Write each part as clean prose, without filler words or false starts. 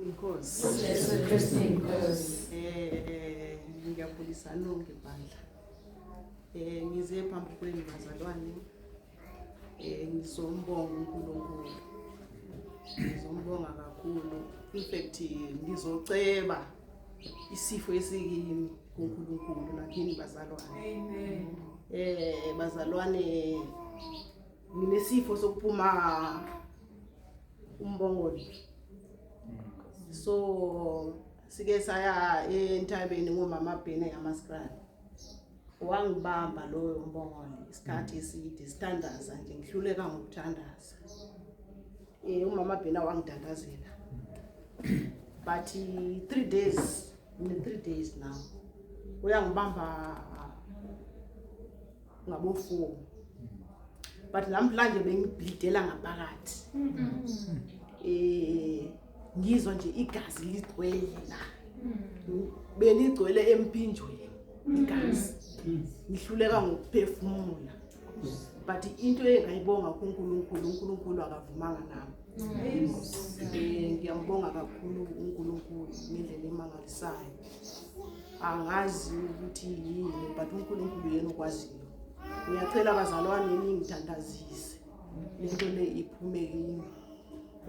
Inkosi. Yesu Kristu inkosi. Ngiyabulisa nonke bandla. Ngize phambi kwenu bazalwane. Ngizombonga uNkulunkulu. Ngizombonga kakhulu. In fact ngizoceba isifo esikini kuNkulunkulu nakini bazalwane. Amen. Bazalwane nginesifo sokuphuma umbongolo. So sike saya entabeni ngomama Bhene yamaskrali. Wangibamba loyo mbongolo isikhathi eside standards nje ngihluleka ngokuthandaza. Umama Bhene wangidandazela. But 3 days, in 3 days now. Uyangibamba ngabo 4. But namhlanje bengibleedela ngaphakathi. Ngizwa nje igazi ligcwele la. Beligcwele empinjweni igazi. Ngihluleka ngokuphefumula. But into engayibonga kuNkulunkulu, uNkulunkulu akavumanga nami. Ngiyambonga kakhulu uNkulunkulu ngendlela emangalisayo. Angazi ukuthi yini but uNkulunkulu yena okwaziyo. Ngiyacela abazalwane ningithandazise. Lento le iphume kini.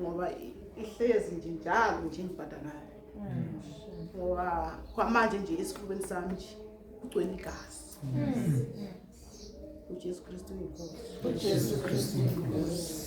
Ngoba ihlezi nje njalo nje ngibhadalayo. Ngoba kwamanje nje esifubeni sami nje kugcwele igazi. uJesu Kristu inkosi. uJesu Kristu inkosi.